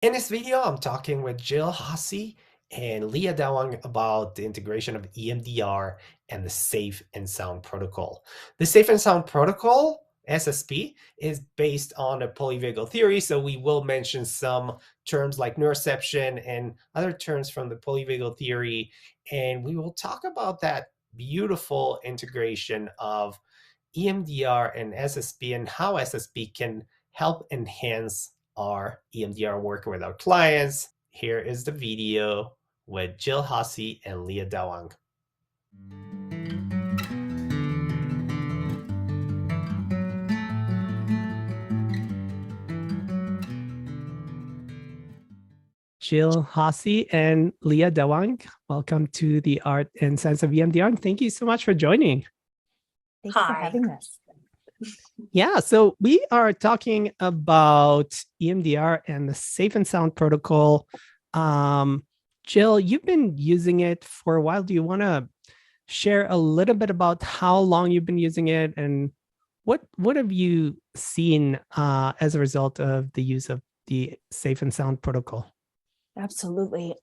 In this video, I'm talking with Jill Hosey and Leah Dawang about the integration of EMDR and the Safe and Sound protocol. The Safe and Sound protocol, SSP, is based on a polyvagal theory, so we will mention some terms like neuroception and other terms from the polyvagal theory, and we will talk about that beautiful integration of EMDR and SSP and how SSP can help enhance our EMDR work with our clients. Here is the video with Jill Hosey and Leah Dawang. Jill Hosey and Leah Dawang, welcome to the Art and Science of EMDR. Thank you so much for joining. Thanks for having us. Yeah, so we are talking about EMDR and the Safe and Sound protocol. Jill, you've been using it for a while. Do you want to share a little bit about how long you've been using it and what have you seen as a result of the use of the Safe and Sound protocol? Absolutely.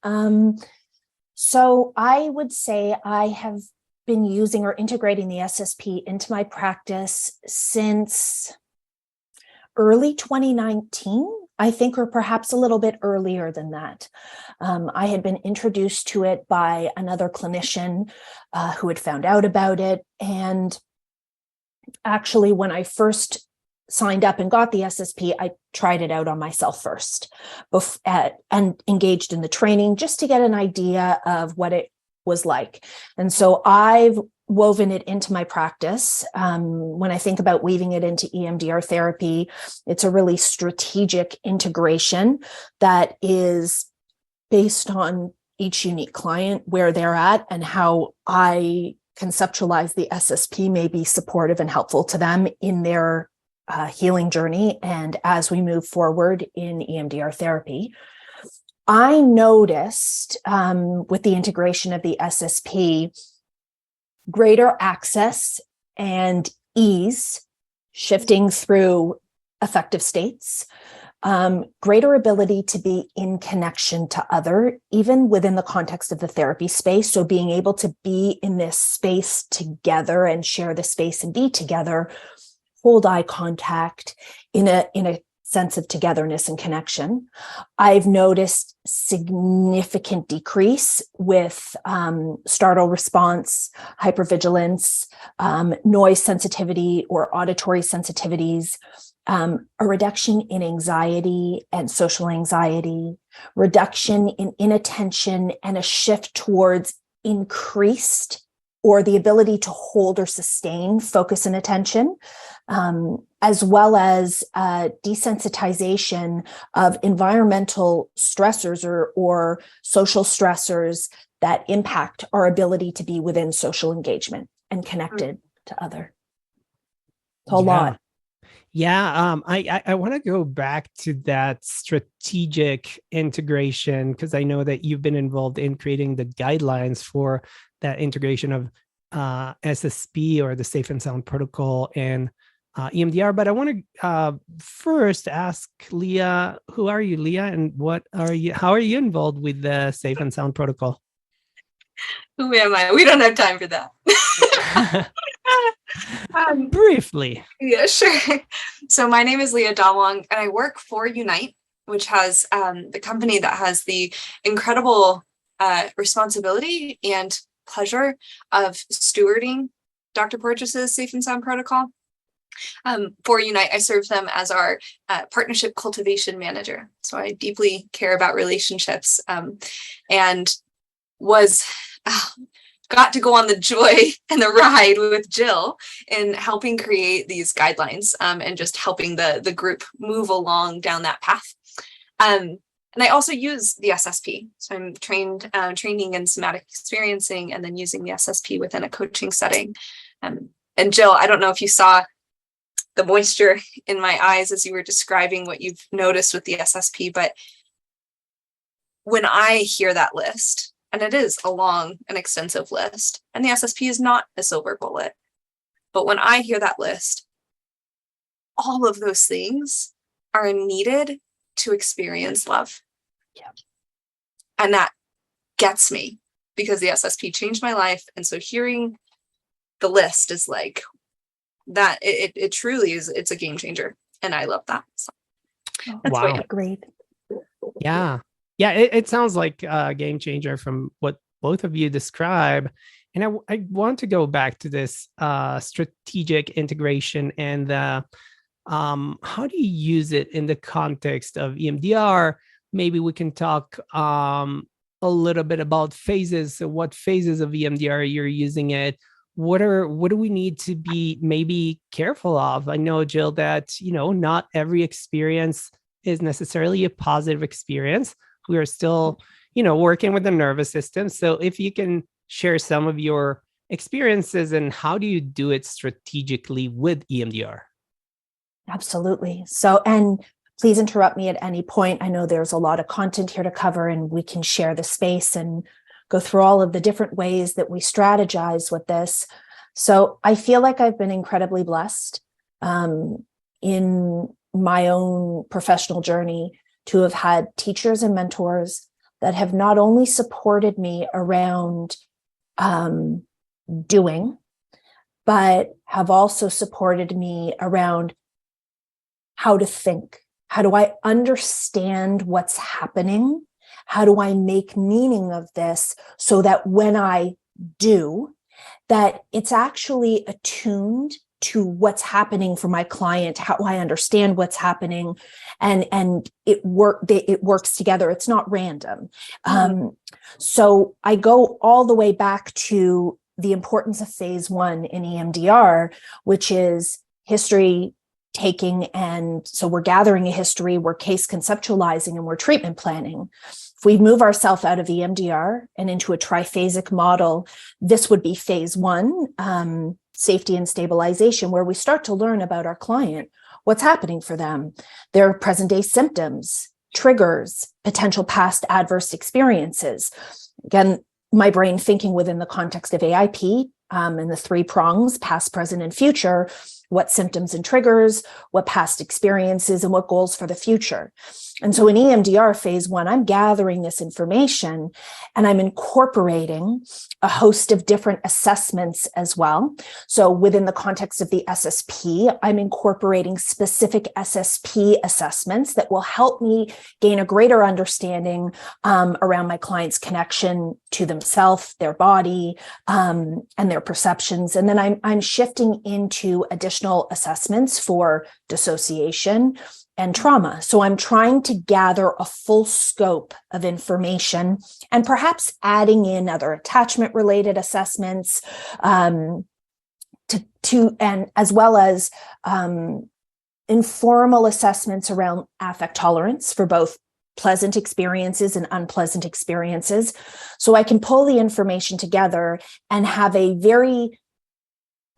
So I would say I have been using or integrating the SSP into my practice since early 2019, I think, or perhaps a little bit earlier than that. I had been introduced to it by another clinician who had found out about it. And actually, when I first signed up and got the SSP, I tried it out on myself first and engaged in the training just to get an idea of what it was like. And so I've woven it into my practice. When I think about weaving it into EMDR therapy, it's a really strategic integration that is based on each unique client, where they're at, and how I conceptualize the SSP may be supportive and helpful to them in their healing journey and as we move forward in EMDR therapy. I noticed with the integration of the SSP, greater access and ease shifting through affective states, greater ability to be in connection to other, even within the context of the therapy space. So being able to be in this space together and share the space and be together, hold eye contact in a sense of togetherness and connection. I've noticed significant decrease with startle response, hypervigilance, noise sensitivity or auditory sensitivities, a reduction in anxiety and social anxiety, reduction in inattention, and a shift towards increased or the ability to hold or sustain focus and attention, as well as desensitization of environmental stressors or social stressors that impact our ability to be within social engagement and connected to other. It's a lot. Yeah, I want to go back to that strategic integration because I know that you've been involved in creating the guidelines for that integration of SSP or the Safe and Sound protocol and EMDR. But I want to first ask Leah, who are you, Leah, and how are you involved with the Safe and Sound protocol? Who am I? We don't have time for that. Briefly. Yeah, sure. So my name is Leah Dawang, and I work for Unyte, which has the company that has the incredible responsibility and pleasure of stewarding Dr. Porges's Safe and Sound protocol. For Unyte, I serve them as our partnership cultivation manager. So I deeply care about relationships and got to go on the joy and the ride with Jill in helping create these guidelines and just helping the group move along down that path. And I also use the SSP. So I'm training in somatic experiencing and then using the SSP within a coaching setting. And Jill, I don't know if you saw the moisture in my eyes as you were describing what you've noticed with the SSP, but when I hear that list, and it is a long and extensive list, and the SSP is not a silver bullet, but when I hear that list, all of those things are needed to experience love Yeah. And that gets me because the SSP changed my life. And so hearing the list is like that, it truly is, it's a game changer. And I love that. So that's Wow. Great. Yeah. Yeah. It sounds like a game changer from what both of you describe. And I want to go back to this strategic integration and how do you use it in the context of EMDR? Maybe we can talk a little bit about phases. So what phases of EMDR you're using it? What do we need to be maybe careful of? I know, Jill, that not every experience is necessarily a positive experience. We are still, working with the nervous system. So if you can share some of your experiences and how do you do it strategically with EMDR? Absolutely. So, and please interrupt me at any point. I know there's a lot of content here to cover, and we can share the space and go through all of the different ways that we strategize with this. So I feel like I've been incredibly blessed in my own professional journey to have had teachers and mentors that have not only supported me around doing, but have also supported me around how to think. How do I understand what's happening? How do I make meaning of this so that when I do, that it's actually attuned to what's happening for my client, how I understand what's happening, and it works together. It's not random. So I go all the way back to the importance of phase 1 in EMDR, which is history taking. And so we're gathering a history, we're case conceptualizing, and we're treatment planning. If we move ourselves out of EMDR and into a triphasic model, this would be phase 1, safety and stabilization, where we start to learn about our client, what's happening for them, their present day symptoms, triggers, potential past adverse experiences. Again, my brain thinking within the context of AIP and the 3 prongs, past, present, and future. What symptoms and triggers, what past experiences, and what goals for the future. And so in EMDR phase 1, I'm gathering this information and I'm incorporating a host of different assessments as well. So within the context of the SSP, I'm incorporating specific SSP assessments that will help me gain a greater understanding around my client's connection to themselves, their body, and their perceptions. And then I'm shifting into additional assessments for dissociation and trauma. So I'm trying to gather a full scope of information and perhaps adding in other attachment related assessments and as well as informal assessments around affect tolerance for both pleasant experiences and unpleasant experiences. So I can pull the information together and have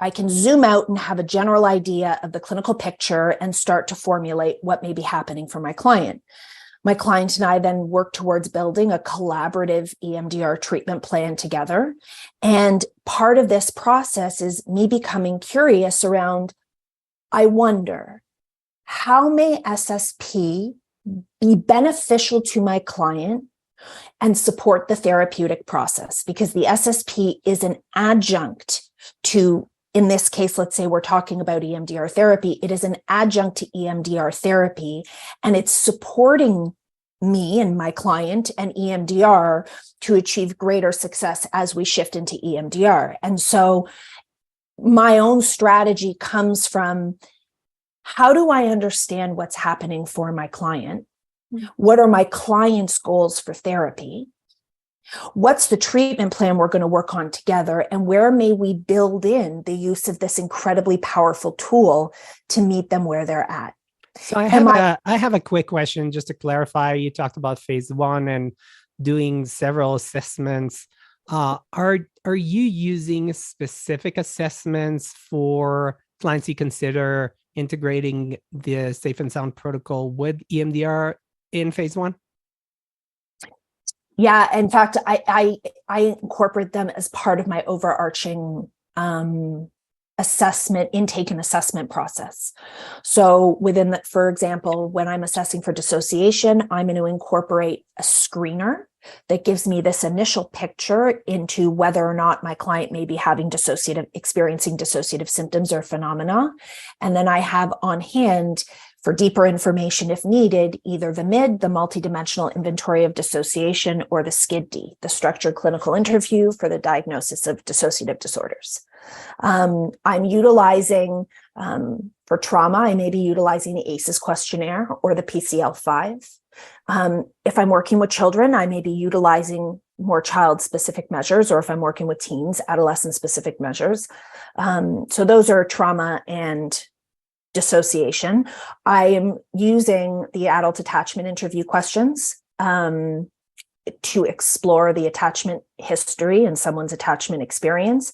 I can zoom out and have a general idea of the clinical picture and start to formulate what may be happening for my client. My client and I then work towards building a collaborative EMDR treatment plan together. And part of this process is me becoming curious around, I wonder, how may SSP be beneficial to my client and support the therapeutic process? Because the SSP is an adjunct to, in this case, let's say we're talking about EMDR therapy, it is an adjunct to EMDR therapy, and it's supporting me and my client and EMDR to achieve greater success as we shift into EMDR. And so my own strategy comes from, how do I understand what's happening for my client? What are my client's goals for therapy? What's the treatment plan we're going to work on together? And where may we build in the use of this incredibly powerful tool to meet them where they're at? So I have a quick question just to clarify. You talked about phase 1 and doing several assessments. Are you using specific assessments for clients you consider integrating the safe and sound protocol with EMDR in phase 1? Yeah, in fact, I incorporate them as part of my overarching assessment, intake and assessment process. So within that, for example, when I'm assessing for dissociation, I'm going to incorporate a screener that gives me this initial picture into whether or not my client may be experiencing dissociative symptoms or phenomena. And then I have on hand, for deeper information if needed, either the multidimensional inventory of dissociation, or the SCID-D, the structured clinical interview for the diagnosis of dissociative disorders. I'm utilizing, for trauma, I may be utilizing the ACEs questionnaire or the PCL-5. If I'm working with children, I may be utilizing more child-specific measures, or if I'm working with teens, adolescent-specific measures. So those are trauma and dissociation. I am using the adult attachment interview questions to explore the attachment history and someone's attachment experience.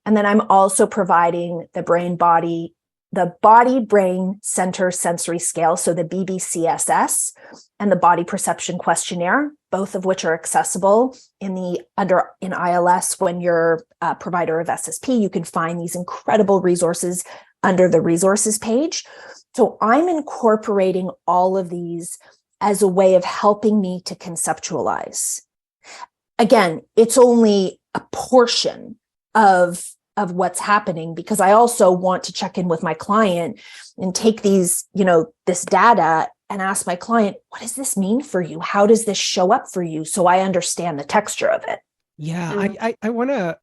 And then I'm also providing the body-brain center sensory scale, so the BBCSS, and the body perception questionnaire, both of which are accessible in ILS. When you're a provider of SSP, you can find these incredible resources under the resources page. So I'm incorporating all of these as a way of helping me to conceptualize. Again, it's only a portion of what's happening, because I also want to check in with my client and take these, this data and ask my client, what does this mean for you? How does this show up for you? So I understand the texture of it. Yeah, I want to,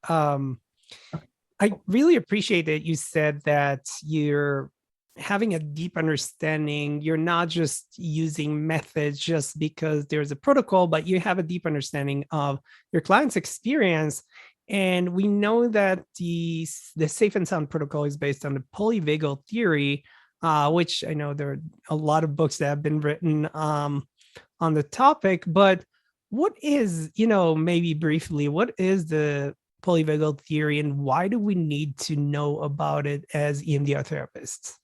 I really appreciate that you said that you're having a deep understanding. You're not just using methods just because there's a protocol, but you have a deep understanding of your client's experience. And we know that the safe and sound protocol is based on the Polyvagal Theory, which I know there are a lot of books that have been written on the topic. But what is, maybe briefly, what is the Polyvagal Theory, and why do we need to know about it as EMDR therapists?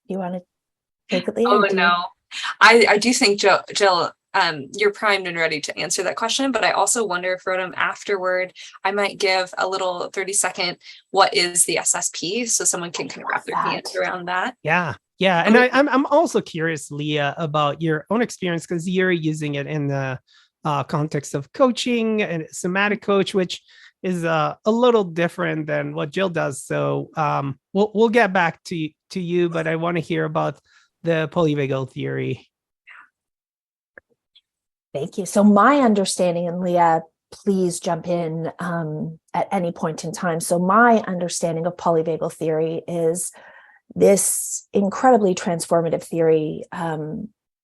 You want to take it, Leah? Oh, no. I do think, Jill, you're primed and ready to answer that question, but I also wonder if, Rodham, afterward, I might give a little 30-second, what is the SSP, so someone can kind of wrap their hands around that. Yeah. And I'm also curious, Leah, about your own experience, because you're using it in the context of coaching and somatic coach, which is a little different than what Jill does. So we'll get back to you, but I want to hear about the Polyvagal Theory. Thank you. So my understanding, and Leah, please jump in at any point in time. So my understanding of Polyvagal Theory is this incredibly transformative theory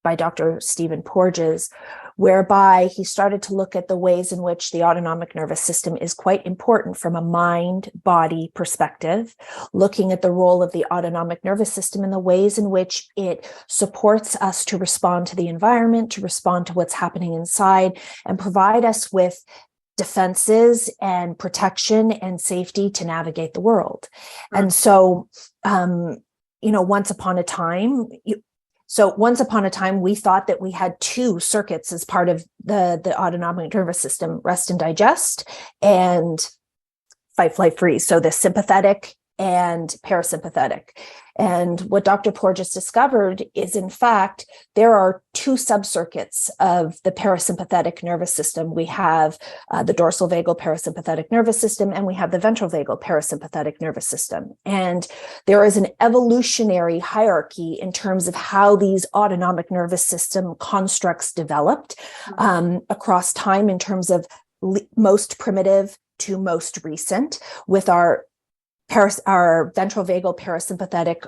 by Dr. Stephen Porges, whereby he started to look at the ways in which the autonomic nervous system is quite important from a mind-body perspective, looking at the role of the autonomic nervous system and the ways in which it supports us to respond to the environment, to respond to what's happening inside, and provide us with defenses and protection and safety to navigate the world. And so, once upon a time, we thought that we had two circuits as part of the autonomic nervous system: rest and digest, and fight, flight, freeze. So the sympathetic and parasympathetic. And what Dr. Porges discovered is, in fact, there are two subcircuits of the parasympathetic nervous system. We have the dorsal vagal parasympathetic nervous system, and we have the ventral vagal parasympathetic nervous system. And there is an evolutionary hierarchy in terms of how these autonomic nervous system constructs developed across time, in terms of most primitive to most recent, with our ventral vagal parasympathetic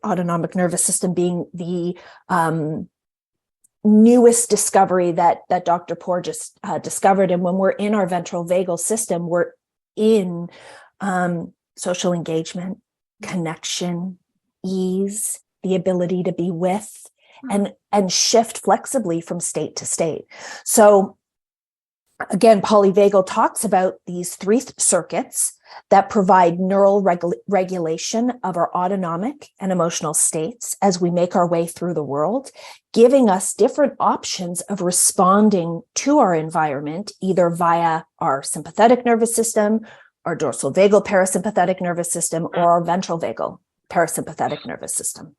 autonomic nervous system being the newest discovery that Dr. Porges discovered. And when we're in our ventral vagal system, we're in social engagement, connection, ease, the ability to be with, and shift flexibly from state to state. So again, Polyvagal talks about these three circuits that provide neural regulation of our autonomic and emotional states as we make our way through the world, giving us different options of responding to our environment, either via our sympathetic nervous system, our dorsal vagal parasympathetic nervous system or our ventral vagal parasympathetic nervous system.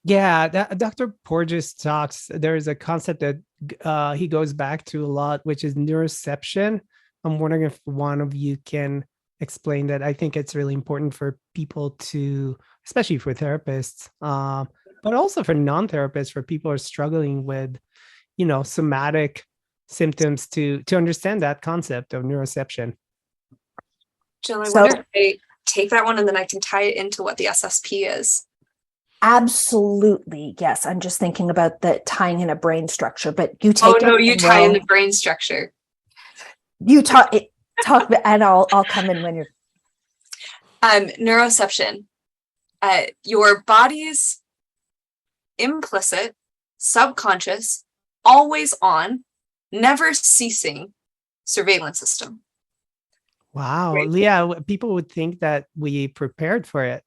Yeah, Dr. Porges talks, there's a concept that he goes back to a lot, which is neuroception. I'm wondering if one of you can explain that. I think it's really important for people to, especially for therapists, but also for non-therapists, for people who are struggling with, somatic symptoms to understand that concept of neuroception. Jill, I wonder if I take that one and then I can tie it into what the SSP is. Absolutely. Yes. I'm just thinking about the tying in a brain structure, but you take Oh, no, you tie in the brain structure. You talk, and I'll come in when you're. Neuroception. Your body's implicit, subconscious, always on, never ceasing surveillance system. Wow. Right. Leah, people would think that we prepared for it.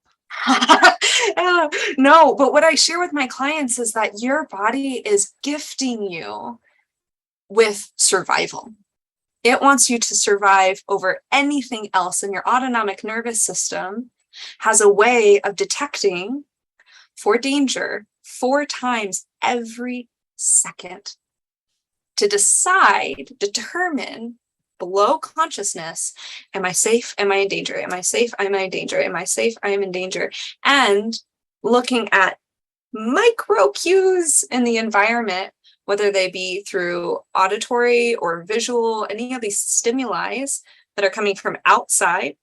No, but what I share with my clients is that your body is gifting you with survival. It wants you to survive over anything else, and your autonomic nervous system has a way of detecting for danger 4 times every second to determine below consciousness, am I safe? Am I in danger? Am I safe? Am I in danger? Am I safe? I am in danger. And looking at micro cues in the environment, whether they be through auditory or visual, any of these stimuli that are coming from outside,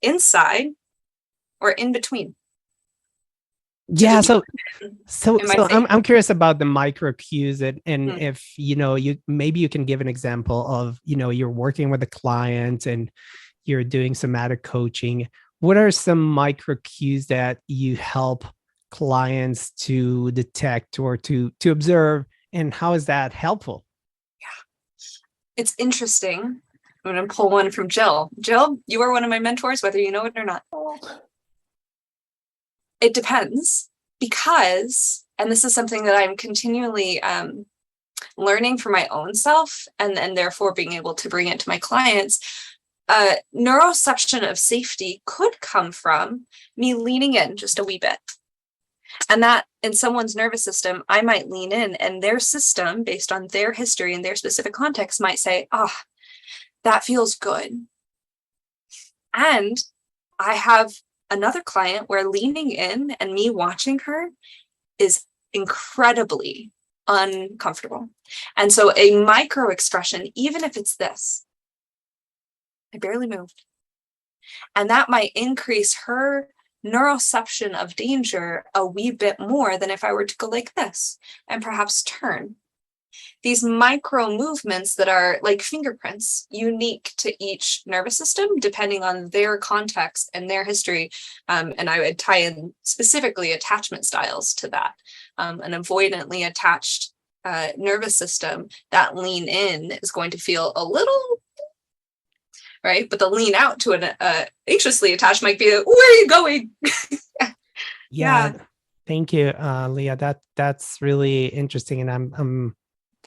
inside, or in between. Yeah, so I'm curious about the micro cues and if maybe you can give an example of you're working with a client and you're doing somatic coaching. What are some micro cues that you help clients to detect or to observe, and how is that helpful? Yeah, it's interesting. I'm going to pull one from Jill. Jill, you are one of my mentors, whether you know it or not. It depends, because, and this is something that I'm continually learning for my own self, and therefore being able to bring it to my clients. Neuroception of safety could come from me leaning in just a wee bit. And that in someone's nervous system, I might lean in, and their system, based on their history and their specific context, might say, that feels good. And I have another client where leaning in and me watching her is incredibly uncomfortable. And so a micro expression, even if it's this, I barely moved. And that might increase her neuroception of danger a wee bit more than if I were to go like this and perhaps turn. These micro movements that are like fingerprints, unique to each nervous system, depending on their context and their history. And I would tie in specifically attachment styles to that. An avoidantly attached nervous system, that lean in is going to feel a little, right? But the lean out to an anxiously attached might be, where are you going? Yeah. Thank you, Leah. That's really interesting. And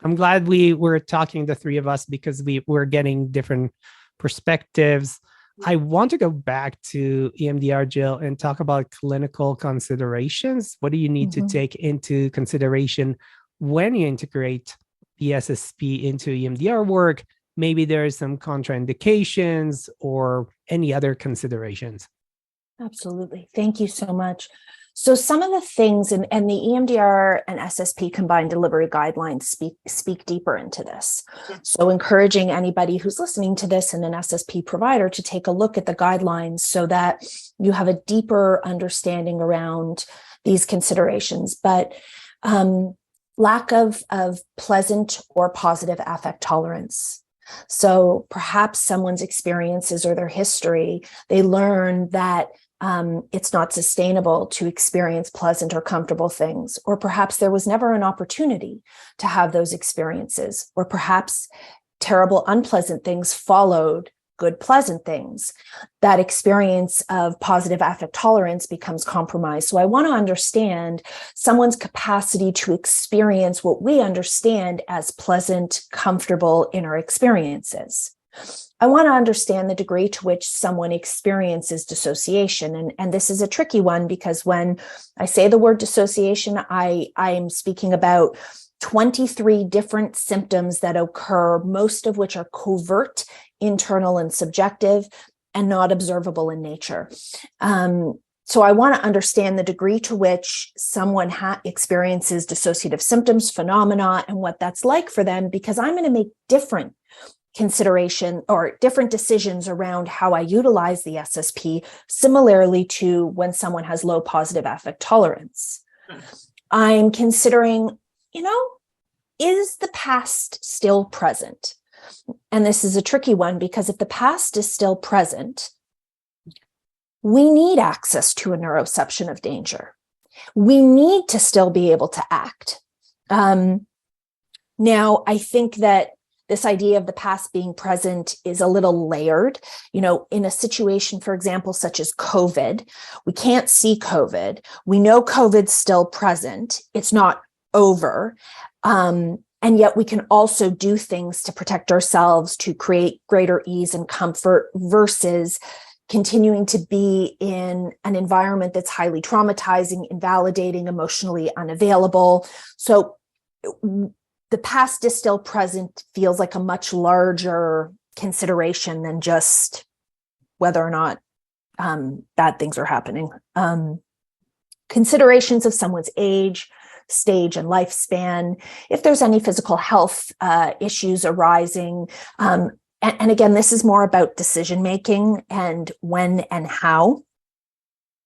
I'm glad we were talking, the three of us, because we're getting different perspectives. I want to go back to EMDR, Jill, and talk about clinical considerations. What do you need to take into consideration when you integrate the SSP into EMDR work? Maybe there are some contraindications or any other considerations. Absolutely. Thank you so much. So some of the things, and the EMDR and SSP combined delivery guidelines speak deeper into this. So encouraging anybody who's listening to this and an SSP provider to take a look at the guidelines so that you have a deeper understanding around these considerations. But lack of pleasant or positive affect tolerance. So perhaps someone's experiences or their history, they learn that it's not sustainable to experience pleasant or comfortable things, or perhaps there was never an opportunity to have those experiences, or perhaps terrible, unpleasant things followed good, pleasant things. That experience of positive affect tolerance becomes compromised. So I want to understand someone's capacity to experience what we understand as pleasant, comfortable inner experiences. I want to understand the degree to which someone experiences dissociation. And this is a tricky one, because when I say the word dissociation, I'm speaking about 23 different symptoms that occur, most of which are covert, internal, and subjective, and not observable in nature. So I want to understand the degree to which someone experiences dissociative symptoms, phenomena, and what that's like for them, because I'm going to make different consideration or different decisions around how I utilize the SSP, similarly to when someone has low positive affect tolerance. I'm considering, is the past still present? And this is a tricky one, because if the past is still present, we need access to a neuroception of danger. We need to still be able to act. Now, I think that this idea of the past being present is a little layered. In a situation, for example, such as COVID, we can't see COVID. We know COVID's still present. It's not over. And yet we can also do things to protect ourselves, to create greater ease and comfort, versus continuing to be in an environment that's highly traumatizing, invalidating, emotionally unavailable. So the past is still present feels like a much larger consideration than just whether or not bad things are happening. Considerations of someone's age, stage, and lifespan, if there's any physical health issues arising. And again, this is more about decision-making and when and how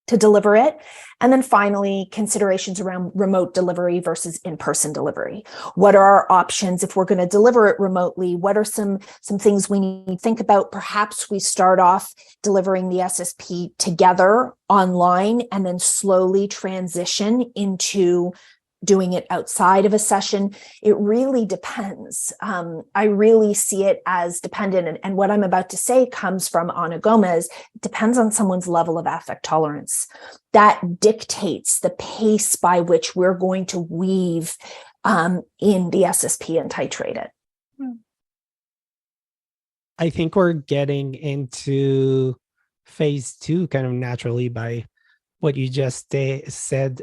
to deliver it. And then finally, considerations around remote delivery versus in-person delivery. What are our options if we're going to deliver it remotely? What are some things we need to think about? Perhaps we start off delivering the SSP together online and then slowly transition into doing it outside of a session. It really depends. I really see it as dependent. And what I'm about to say comes from Ana Gomez. It depends on someone's level of affect tolerance. That dictates the pace by which we're going to weave in the SSP and titrate it. I think we're getting into phase 2 kind of naturally by what you just said,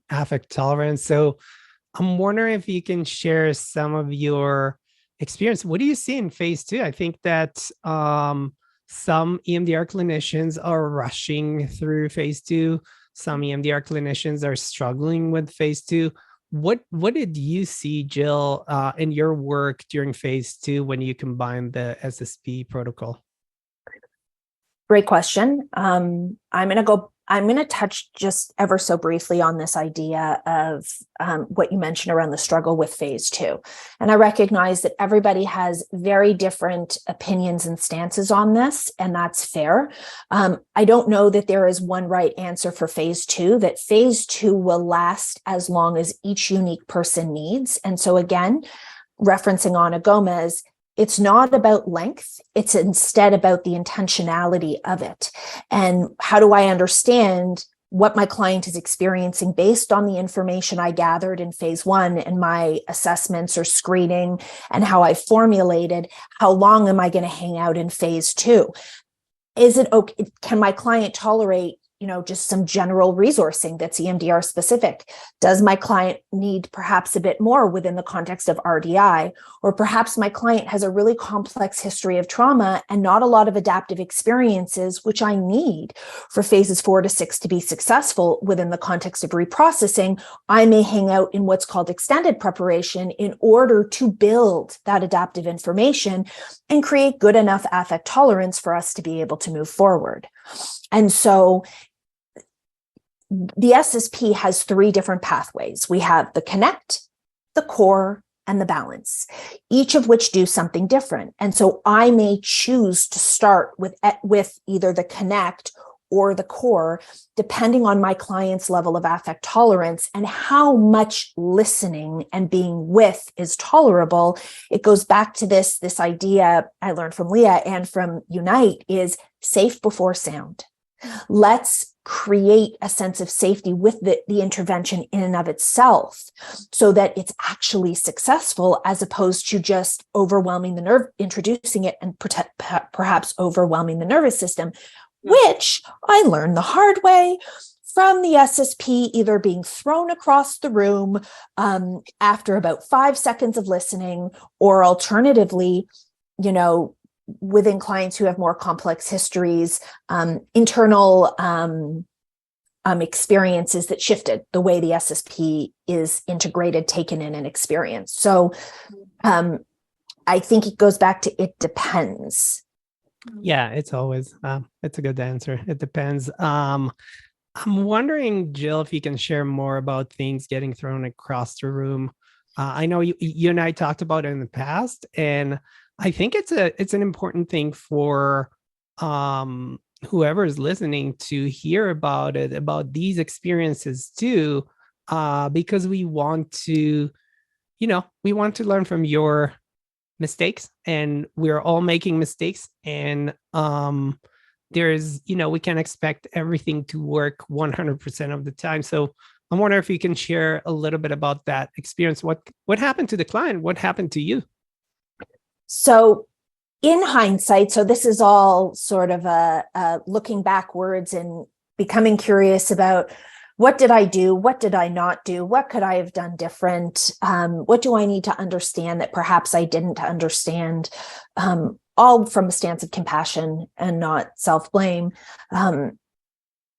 affect tolerance. So I'm wondering if you can share some of your experience. What do you see in phase 2? I think that some EMDR clinicians are rushing through phase 2. Some EMDR clinicians are struggling with phase 2. What did you see, Jill, in your work during phase 2 when you combine the SSP protocol? Great question. I'm going to touch just ever so briefly on this idea of what you mentioned around the struggle with phase 2. And I recognize that everybody has very different opinions and stances on this, and that's fair. I don't know that there is one right answer for phase 2, that phase 2 will last as long as each unique person needs. And so again, referencing Ana Gomez, it's not about length. It's instead about the intentionality of it. And how do I understand what my client is experiencing based on the information I gathered in phase 1 and my assessments or screening and how I formulated, how long am I going to hang out in phase 2? Is it okay? Can my client tolerate just some general resourcing that's EMDR specific? Does my client need perhaps a bit more within the context of RDI? Or perhaps my client has a really complex history of trauma and not a lot of adaptive experiences, which I need for phases 4 to 6 to be successful within the context of reprocessing. I may hang out in what's called extended preparation in order to build that adaptive information and create good enough affect tolerance for us to be able to move forward. And so the SSP has 3 different pathways. We have the connect, the core, and the balance, each of which do something different. And so I may choose to start with either the connect or the core, depending on my client's level of affect tolerance and how much listening and being with is tolerable. It goes back to this idea I learned from Leah and from Unyte is safe before sound. Let's create a sense of safety with the intervention in and of itself, so that it's actually successful, as opposed to just overwhelming the nerve, introducing it and perhaps overwhelming the nervous system, which I learned the hard way from the SSP either being thrown across the room after about 5 seconds of listening, or alternatively, within clients who have more complex histories, internal experiences that shifted the way the SSP is integrated, taken in, and experienced. So I think it goes back to it depends. Yeah, it's always, it's a good answer. It depends. I'm wondering, Jill, if you can share more about things getting thrown across the room. I know you and I talked about it in the past, and I think it's an important thing for whoever is listening to hear about it, about these experiences too, because we want to learn from your mistakes, and we're all making mistakes, and there's, we can't expect everything to work 100% of the time. So I'm wondering if you can share a little bit about that experience. What happened to the client? What happened to you? So in hindsight, so this is all sort of a looking backwards and becoming curious about, what did I do? What did I not do? What could I have done different? What do I need to understand that perhaps I didn't understand? All from a stance of compassion and not self-blame.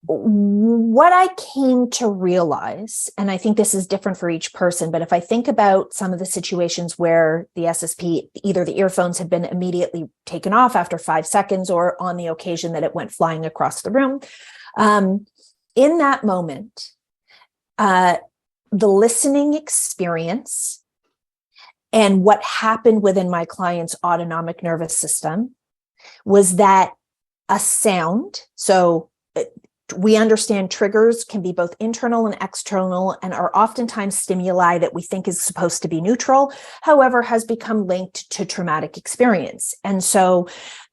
What I came to realize, and I think this is different for each person, but if I think about some of the situations where the SSP, either the earphones had been immediately taken off after 5 seconds, or on the occasion that it went flying across the room, in that moment, the listening experience and what happened within my client's autonomic nervous system was that a sound, so we understand triggers can be both internal and external, and are oftentimes stimuli that we think is supposed to be neutral, however, has become linked to traumatic experience. And so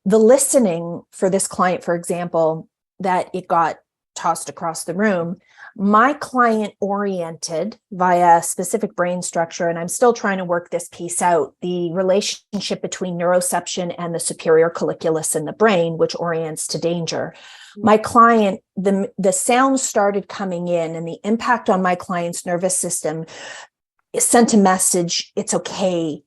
the listening for this client, for example, that it got tossed across the room, my client oriented via a specific brain structure, and I'm still trying to work this piece out, the relationship between neuroception and the superior colliculus in the brain, which orients to danger. My client, the sound started coming in, and the impact on my client's nervous system sent a message, it's okay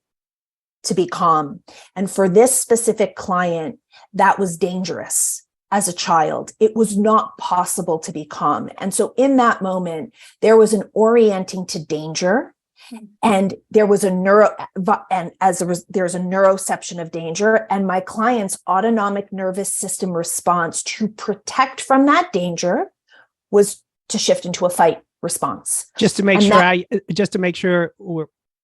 to be calm. And for this specific client, that was dangerous. As a child, it was not possible to be calm. And so in that moment, there was an orienting to danger, and there was there's a neuroception of danger, and my client's autonomic nervous system response to protect from that danger was to shift into a fight response. Just to make sure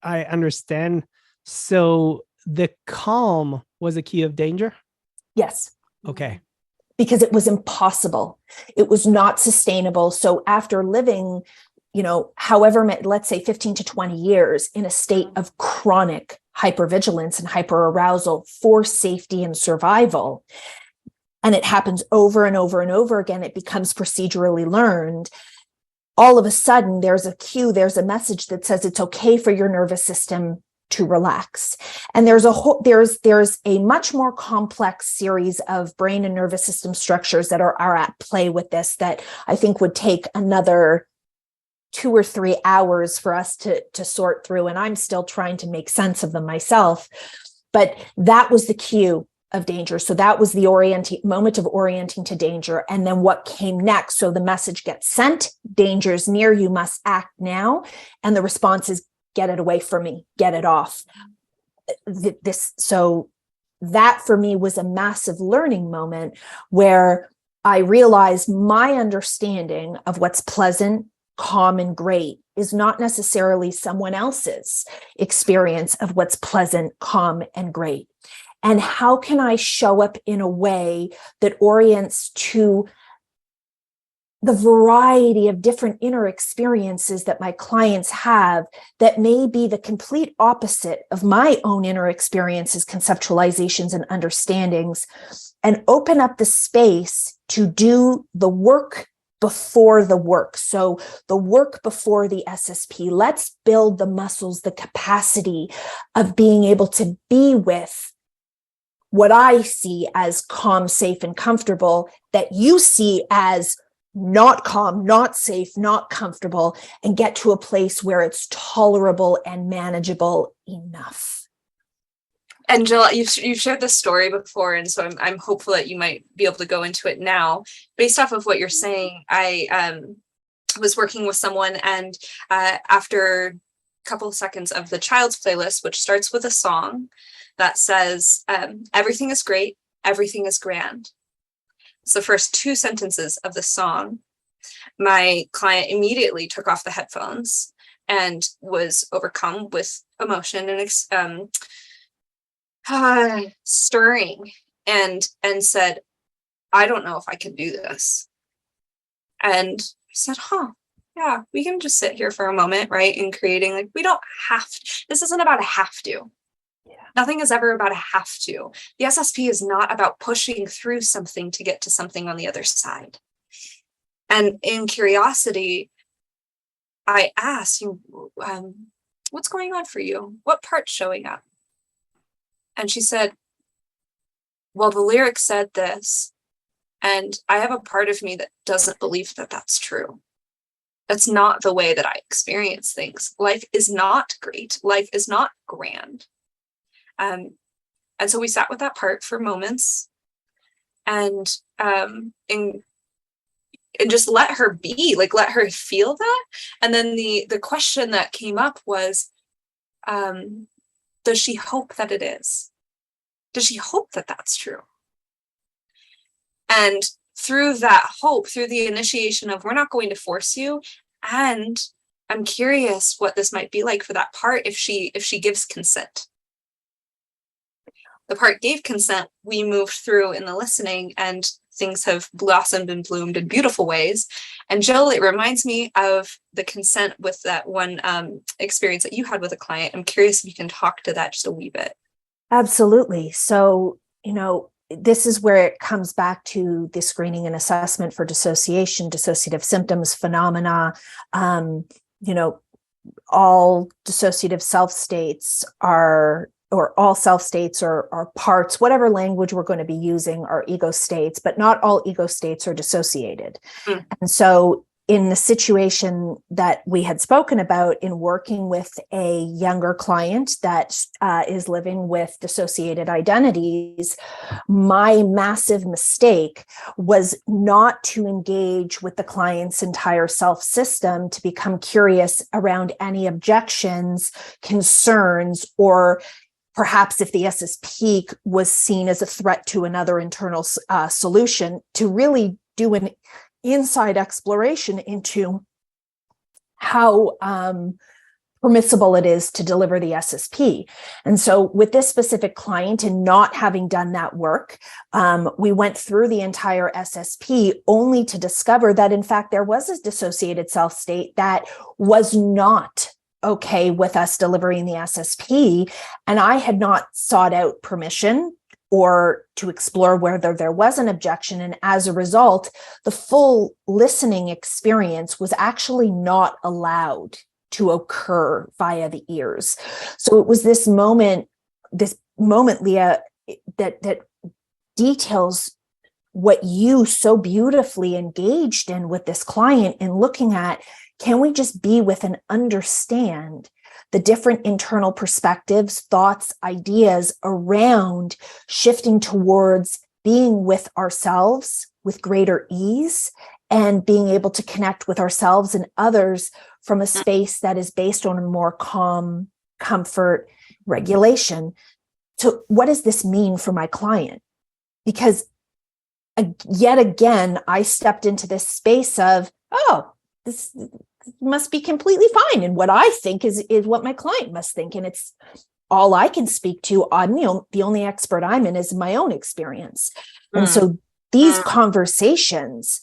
I understand. So the calm was a key of danger? Yes. Okay. Because it was impossible. It was not sustainable. So after living, however, let's say 15 to 20 years in a state of chronic hypervigilance and hyperarousal for safety and survival, and it happens over and over and over again, it becomes procedurally learned. All of a sudden, there's a cue, there's a message that says it's okay for your nervous system to relax. And there's a much more complex series of brain and nervous system structures that are at play with this, that I think would take another 2 or 3 hours for us to sort through. And I'm still trying to make sense of them myself. But that was the cue of danger. So that was the moment of orienting to danger. And then what came next? So the message gets sent, danger's near, you must act now. And the response is, get it away from me, get it off. So that for me was a massive learning moment where I realized my understanding of what's pleasant, calm, and great is not necessarily someone else's experience of what's pleasant, calm, and great. And how can I show up in a way that orients to the variety of different inner experiences that my clients have that may be the complete opposite of my own inner experiences, conceptualizations, and understandings, and open up the space to do the work before the work. So the work before the SSP, let's build the muscles, the capacity of being able to be with what I see as calm, safe, and comfortable, that you see as not calm, not safe, not comfortable, and get to a place where it's tolerable and manageable enough. And Jill, you've shared this story before, and so I'm hopeful that you might be able to go into it now. Based off of what you're saying, I was working with someone, and after a couple of seconds of the Child's Playlist, which starts with a song that says, everything is great, everything is grand. It's the first 2 sentences of the song. My client immediately took off the headphones and was overcome with emotion and stirring, and said, I don't know if I can do this. And I said, yeah, we can just sit here for a moment, right? And creating, like, we don't have to, this isn't about a have to. Yeah. Nothing is ever about a have to. The SSP is not about pushing through something to get to something on the other side. And in curiosity, I asked, what's going on for you? What part's showing up? And she said, well, the lyric said this, and I have a part of me that doesn't believe that that's true. That's not the way that I experience things. Life is not great. Life is not grand. And so we sat with that part for moments, and just let her be, like, let her feel that. And then the question that came up was, does she hope that it is? Does she hope that that's true? And through that hope, through the initiation of, we're not going to force you, and I'm curious what this might be like for that part if she gives consent. The part gave consent, we moved through in the listening, and things have blossomed and bloomed in beautiful ways. And Jill, it reminds me of the consent with that one experience that you had with a client. I'm curious if you can talk to that just a wee bit. Absolutely. So, this is where it comes back to the screening and assessment for dissociation, dissociative symptoms, phenomena. All dissociative self states are, or all self states or parts, whatever language we're going to be using, are ego states, but not all ego states are dissociated. And so in the situation that we had spoken about, in working with a younger client that is living with dissociated identities, my massive mistake was not to engage with the client's entire self system to become curious around any objections, concerns, or perhaps if the SSP was seen as a threat to another internal solution, to really do an inside exploration into how permissible it is to deliver the SSP. And so with this specific client, and not having done that work, we went through the entire SSP only to discover that, in fact, there was a dissociated self state that was not okay with us delivering the SSP. And I had not sought out permission or to explore whether there was an objection. And as a result, the full listening experience was actually not allowed to occur via the ears. So it was this moment, Leah, that details what you so beautifully engaged in with this client, in looking at, can we just be with and understand the different internal perspectives, thoughts, ideas around shifting towards being with ourselves with greater ease, and being able to connect with ourselves and others from a space that is based on a more calm, comfort, regulation. So what does this mean for my client? Because yet again, I stepped into this space of, this must be completely fine. And what I think is what my client must think. And it's all I can speak to. I'm the only expert I'm in is my own experience. And so these conversations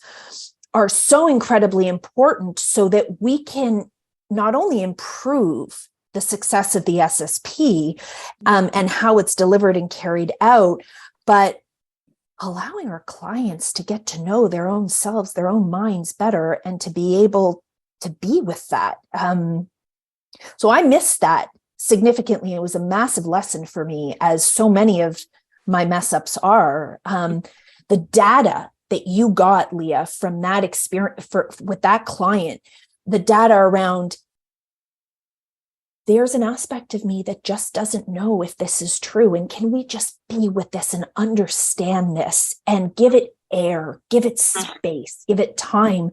are so incredibly important, so that we can not only improve the success of the SSP and how it's delivered and carried out, but allowing our clients to get to know their own selves, their own minds better, and to be able to be with that. So I missed that significantly. It was a massive lesson for me, as so many of my mess ups are. The data that you got, Leah, from that experience with that client, the data around, there's an aspect of me that just doesn't know if this is true. And can we just be with this and understand this and give it air, give it space, give it time?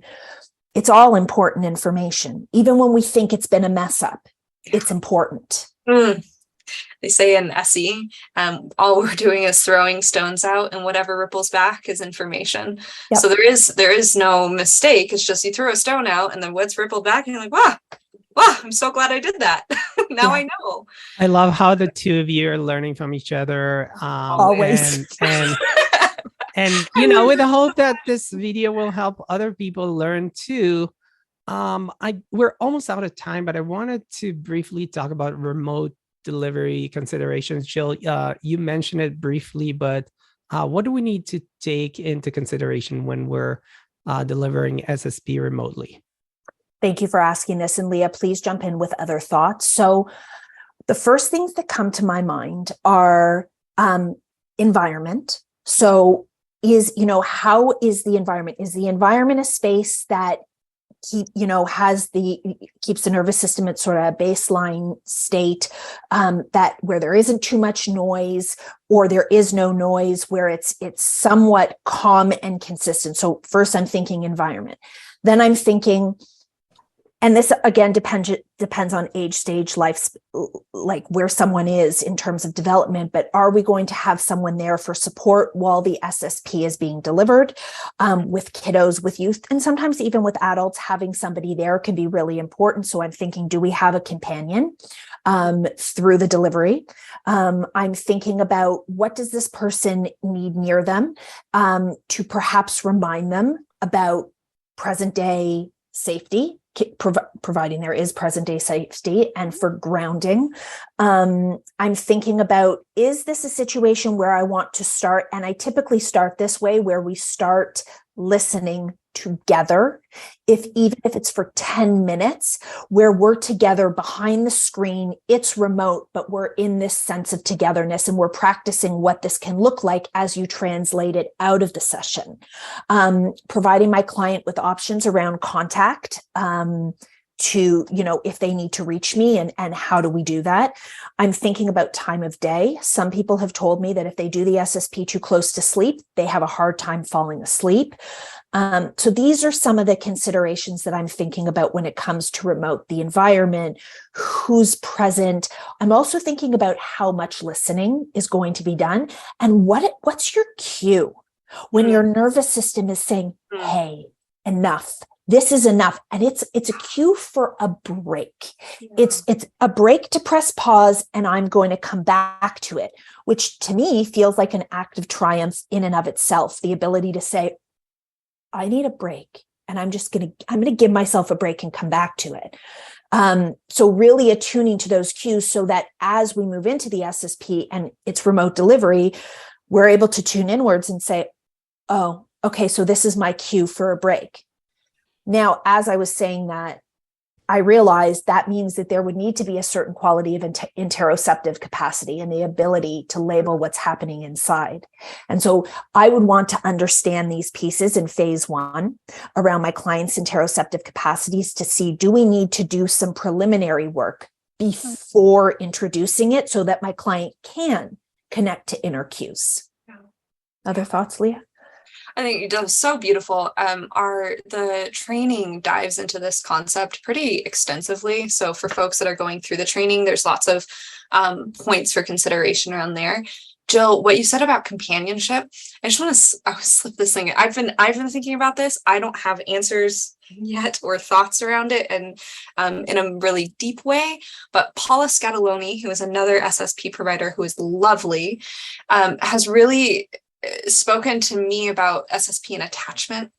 It's all important information. Even when we think it's been a mess up, it's important. They say in SE, all we're doing is throwing stones out, and whatever ripples back is information. Yep. So there is no mistake. It's just you throw a stone out, and then what's rippled back, and you're like, wow, I'm so glad I did that. Now I know. I love how the two of you are learning from each other. Always. And with the hope that this video will help other people learn too. We're almost out of time, but I wanted to briefly talk about remote delivery considerations. Jill, you mentioned it briefly, but what do we need to take into consideration when we're delivering SSP remotely? Thank you for asking this. And Leah, please jump in with other thoughts. So the first things that come to my mind are environment. So how is the environment? Is the environment a space that keeps the nervous system at sort of a baseline state, that where there isn't too much noise, or there is no noise, where it's somewhat calm and consistent? So first I'm thinking environment. Then I'm thinking, and this again depends on age, stage, life, like where someone is in terms of development, but are we going to have someone there for support while the SSP is being delivered? With kiddos, with youth, and sometimes even with adults, having somebody there can be really important. So I'm thinking, do we have a companion through the delivery? I'm thinking about, what does this person need near them to perhaps remind them about present day safety, providing there is present day safety, and for grounding. I'm thinking about, is this a situation where I want to start? And I typically start this way, where we start listening together, even if it's for 10 minutes, where we're together behind the screen. It's remote, but we're in this sense of togetherness, and we're practicing what this can look like as you translate it out of the session. Providing my client with options around contact, to, if they need to reach me, and how do we do that? I'm thinking about time of day. Some people have told me that if they do the SSP too close to sleep, they have a hard time falling asleep. So these are some of the considerations that I'm thinking about when it comes to remote: the environment, who's present. I'm also thinking about how much listening is going to be done, and what's your cue when your nervous system is saying, hey, enough. This is enough. And it's a cue for a break. Yeah. It's a break to press pause, and I'm going to come back to it, which to me feels like an act of triumph in and of itself. The ability to say, I need a break, and I'm going to give myself a break and come back to it. So really attuning to those cues, so that as we move into the SSP and its remote delivery, we're able to tune inwards and say, oh, okay, so this is my cue for a break. Now, as I was saying that, I realized that means that there would need to be a certain quality of interoceptive capacity and the ability to label what's happening inside. And so I would want to understand these pieces in phase 1 around my client's interoceptive capacities, to see, do we need to do some preliminary work before introducing it, so that my client can connect to inner cues? Other thoughts, Leah? I think it does so beautiful. The training dives into this concept pretty extensively. So for folks that are going through the training, there's lots of points for consideration around there. Jill, what you said about companionship, I just want to slip this thing. I've been thinking about this. I don't have answers yet or thoughts around it, and in a really deep way. But Paula Scatoloni, who is another SSP provider who is lovely, has really spoken to me about SSP and attachment.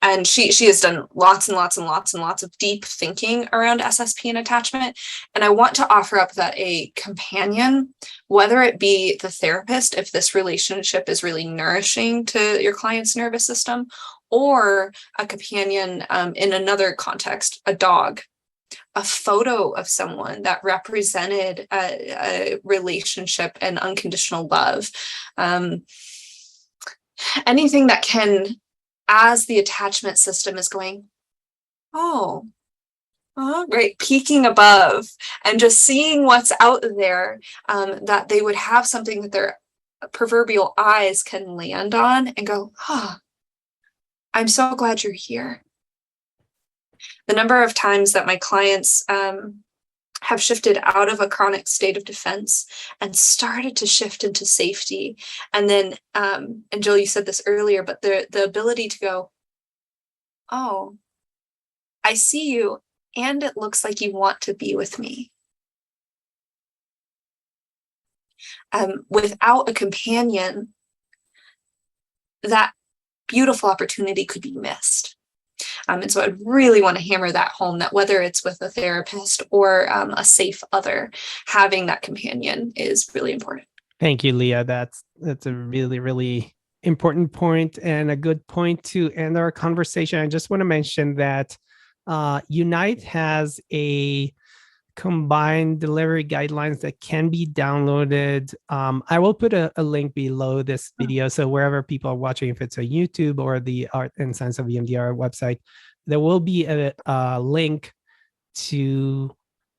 And she has done lots and lots and lots and lots of deep thinking around SSP and attachment. And I want to offer up that a companion, whether it be the therapist, if this relationship is really nourishing to your client's nervous system, or a companion in another context, a dog, a photo of someone that represented a relationship and unconditional love. Anything that can, as the attachment system is going, oh, right, peeking above and just seeing what's out there, that they would have something that their proverbial eyes can land on and go, I'm so glad you're here. The number of times that my clients have shifted out of a chronic state of defense and started to shift into safety. And then, and Jill, you said this earlier, but the ability to go, oh, I see you, and it looks like you want to be with me. Without a companion, that beautiful opportunity could be missed. And so I'd really want to hammer that home, that whether it's with a therapist or a safe other, having that companion is really important. Thank you, Leah. That's a really, really important point and a good point to end our conversation. I just want to mention that Unyte has a combined delivery guidelines that can be downloaded. I will put a link below this video. So wherever people are watching, if it's on YouTube or the Art and Science of EMDR website, there will be a link to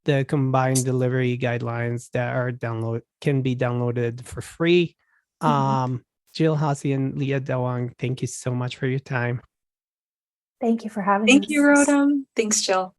the combined delivery guidelines that are can be downloaded for free. Jill, Hosey, and Leah Dawang, thank you so much for your time. Thank you for having us. Thank you, Rodam. Thanks, Jill.